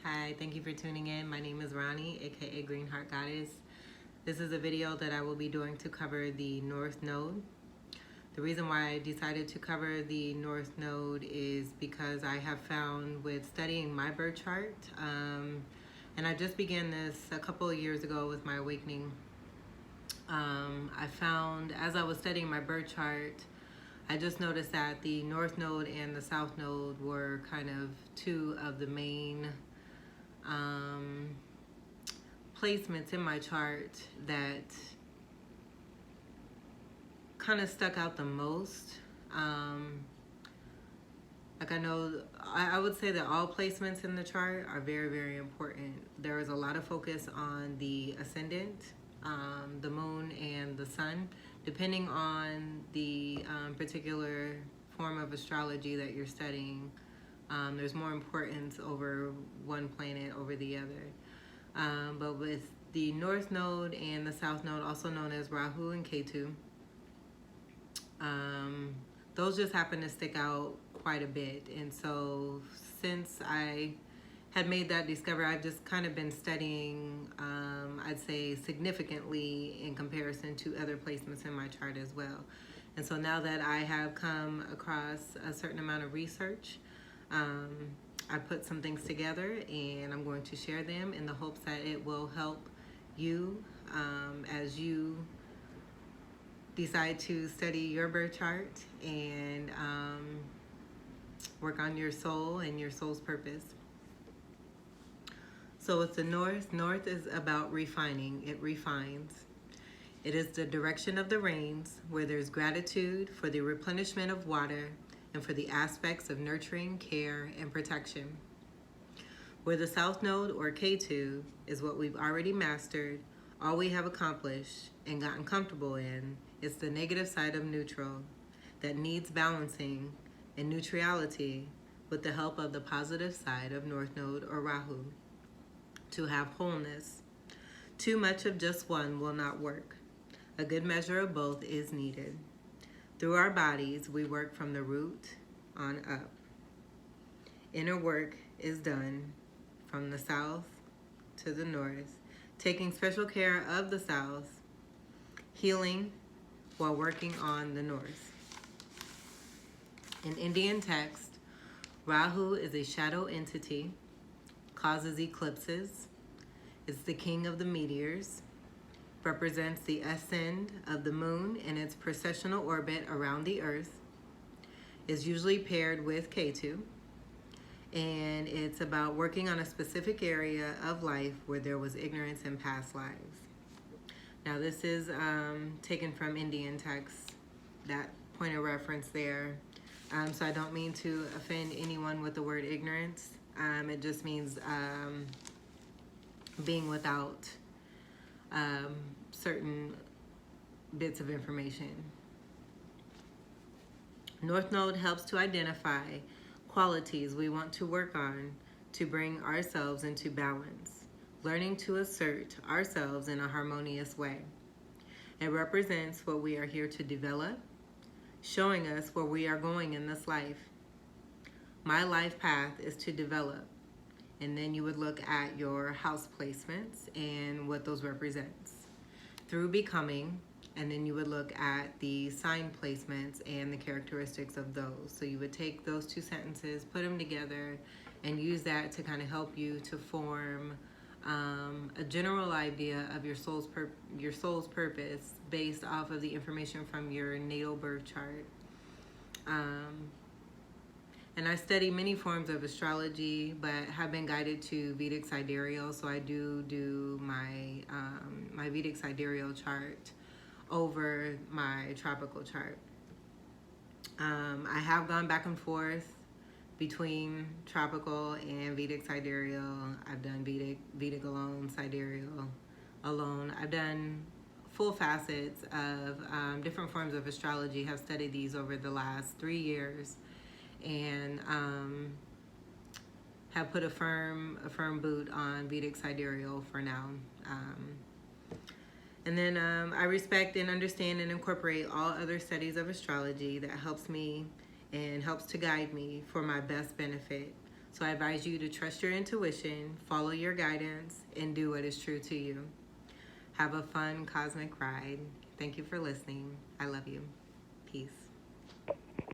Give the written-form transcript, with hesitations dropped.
Hi, thank you for tuning in. My name is Ronnie, aka Green Heart Goddess. This is a video that I will be doing to cover the North Node. The reason why I decided to cover the North Node is because I have found with studying my birth chart, and I just began this a couple of years ago with my awakening. I found as I was studying my birth chart, I just noticed that the North Node and the South Node were kind of two of the main placements in my chart that kind of stuck out the most. Like I would say that all placements in the chart are very, very important. There is a lot of focus on the ascendant, the moon, and the sun. Depending on the particular form of astrology that you're studying, there's more importance over one planet over the other. But with the North Node and the South Node, also known as Rahu and Ketu, those just happen to stick out quite a bit. And so since I had made that discovery, I've just kind of been studying, I'd say significantly in comparison to other placements in my chart as well. And so now that I have come across a certain amount of research, I put some things together and I'm going to share them in the hopes that it will help you as you decide to study your birth chart and work on your soul and your soul's purpose. So with the North is about refining. It refines. It is the direction of the rains, where there's gratitude for the replenishment of water and for the aspects of nurturing, care, and protection. Where the South Node, or K2, is what we've already mastered, all we have accomplished and gotten comfortable in, is the negative side of neutral that needs balancing and neutrality with the help of the positive side of North Node or Rahu to have wholeness. Too much of just one will not work. A good measure of both is needed. Through our bodies, we work from the root on up. Inner work is done from the south to the north, taking special care of the south, healing while working on the north. In Indian text, Rahu is a shadow entity, causes eclipses, is the king of the meteors, represents the ascend of the moon in its precessional orbit around the earth, is usually paired with Ketu, and it's about working on a specific area of life where there was ignorance in past lives. Now this is taken from Indian text, that point of reference there. So I don't mean to offend anyone with the word ignorance. It just means being without certain bits of information. North Node helps to identify qualities we want to work on to bring ourselves into balance, learning to assert ourselves in a harmonious way. It represents what we are here to develop, showing us where we are going in this life. My life path is to develop. And then you would look at your house placements and what those represents through becoming, and then you would look at the sign placements and the characteristics of those. So you would take those two sentences, put them together, and use that to kind of help you to form a general idea of your soul's purpose based off of the information from your natal birth chart. And I study many forms of astrology, but have been guided to Vedic Sidereal. So I do my my Vedic Sidereal chart over my tropical chart. I have gone back and forth between tropical and Vedic Sidereal. I've done Vedic alone, Sidereal alone. I've done full facets of different forms of astrology. Have studied these over the last 3 years. And have put a firm boot on Vedic Sidereal for now. And then I respect and understand and incorporate all other studies of astrology that helps me and helps to guide me for my best benefit. So I advise you to trust your intuition, follow your guidance, and do what is true to you. Have a fun cosmic ride. Thank you for listening. I love you. Peace.